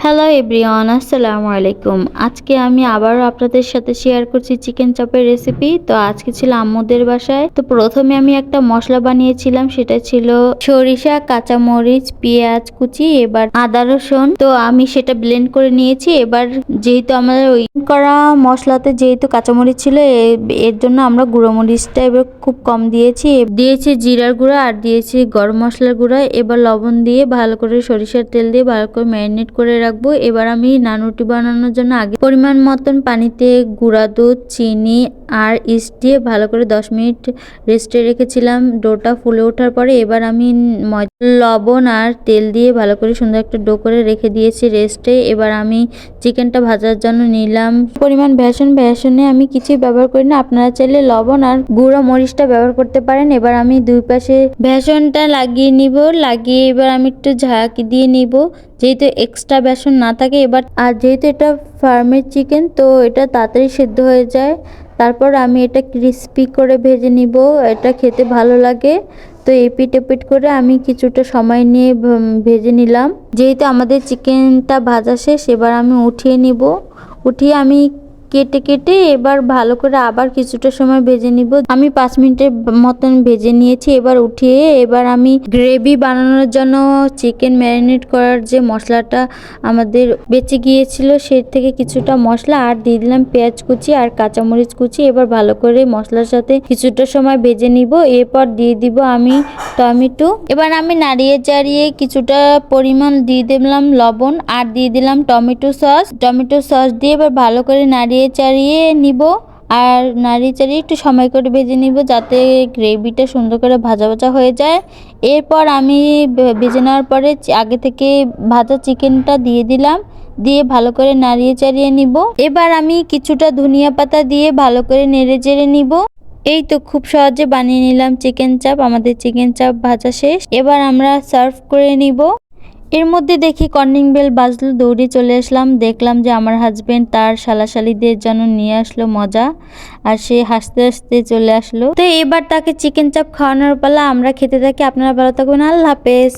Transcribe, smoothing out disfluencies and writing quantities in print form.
Hello everyone, আসসালামু আলাইকুম। আজকে আমি আবারও আপনাদের সাথে শেয়ার করছি চিকেন চপের রেসিপি। তো আজকে ছিল আম্মুদের বাসায়। তো প্রথমে আমি একটা মশলা বানিয়েছিলাম, সেটা ছিল সরিষা, কাঁচামরিচ, পেঁয়াজ কুচি, এবার আদা রসুন। তো আমি সেটা ব্লেন্ড করে নিয়েছি। এবার যেহেতু আমাদের ওই করা মশলাতে যেহেতু কাঁচামরিচ ছিল, এর জন্য আমরা গুঁড়ো মরিচটা এবার খুব কম দিয়েছি জিরার গুঁড়া আর দিয়েছি গরম মশলার গুঁড়া। এবার লবণ দিয়ে ভালো করে সরিষার তেল দিয়ে ভালো করে ম্যারিনেট করে রাখবো। এবার আমি নানরুটি বানানোর জন্য আগে পরিমাণ মতন পানিতে গুঁড়া দুধ, চিনি আর ইস্ট দিয়ে ভালো করে 10 মিনিট রেস্টে রেখেছিলাম। ডোটা ফুলে ওঠার পরে এবার আমি লবণ আর তেল দিয়ে ভালো করে সুন্দর একটা ডো করে রেখে দিয়েছি রেস্টে। এবার আমি চিকেনটা ভাজার জন্য নিলাম পরিমাণ বেসনে আমি কিছুই ব্যবহার করি না, আপনারা চাইলে লবণ আর গুঁড়ো মরিচটা ব্যবহার করতে পারেন। এবার আমি দুই পাশে বেসনটা লাগিয়ে নিব, লাগিয়ে এবার আমি একটু ঝাঁকি দিয়ে নিব যেহেতু এক্সট্রা বেসন না থাকে। এবার আর যেহেতু এটা ফার্মের চিকেন, তো এটা তাড়াতাড়ি সেদ্ধ হয়ে যায়। তারপর আমি এটা ক্রিস্পি করে ভেজে নিব, এটা খেতে ভালো লাগে। তো এপিট ওপিট করে আমি কিছুটা সময় নিয়ে ভেজে নিলাম। যেহেতু আমাদের চিকেনটা ভাজা শেষ, এবার আমি উঠিয়ে নিব। উঠিয়ে আমি কেটে কেটে এবার ভালো করে আবার কিছুটা সময় ভেজে নিব। আমি 5 মিনিটের মতন ভেজে নিয়েছি। এবার উঠিয়ে এবার আমি গ্রেভি বানানোর জন্য চিকেন ম্যারিনেট করার যে মশলাটা আমাদের বেঁচে গিয়েছিল, সে থেকে কিছুটা মশলা আর দিয়ে দিলাম পেঁয়াজ কুচি আর কাঁচামরিচ কুচি। এবার ভালো করে মশলার সাথে কিছুটা সময় ভেজে নিব। এরপর দিয়ে দিব আমি টমেটো। এবার আমি নাড়িয়ে চাড়িয়ে কিছুটা পরিমাণ দিয়ে দিলাম লবণ আর দিয়ে দিলাম টমেটো সস দিয়ে এবার ভালো করে নাড়িয়ে চাড়িয়ে নিব। আর নাড়িয়ে চাড়িয়ে একটু সময় করে ভেজে নিব যাতে গ্রেভিটা সুন্দর করে ভাজা ভাজা হয়ে যায়। এরপর আমি ভেজে নেওয়ার পরে আগে থেকে ভাজা চিকেনটা দিয়ে দিলাম, দিয়ে ভালো করে নাড়িয়ে চাড়িয়ে নিব। এবার আমি কিছুটা ধনিয়া পাতা দিয়ে ভালো করে নেড়ে চেড়ে নিব। এই তো খুব সহজে বানিয়ে নিলাম চিকেন চাপ। আমাদের চিকেন চাপ ভাজা শেষ। এবার আমরা সার্ভ করে নিব। এর মধ্যে দেখি কলিং বেল বাজলো, দৌড়ে চলে আসলাম। দেখলাম যে আমার হাজবেন্ড তার শালাশালিদের জন্য নিয়ে আসলো মজা, আর সে হাসতে হাসতে চলে আসলো। তো এবার তাকে চিকেন চাপ খাওয়ানোর পালা। আমরা খেতে থাকি। আপনারা ভালো থাকবেন। আল্লাহ হাফেজ।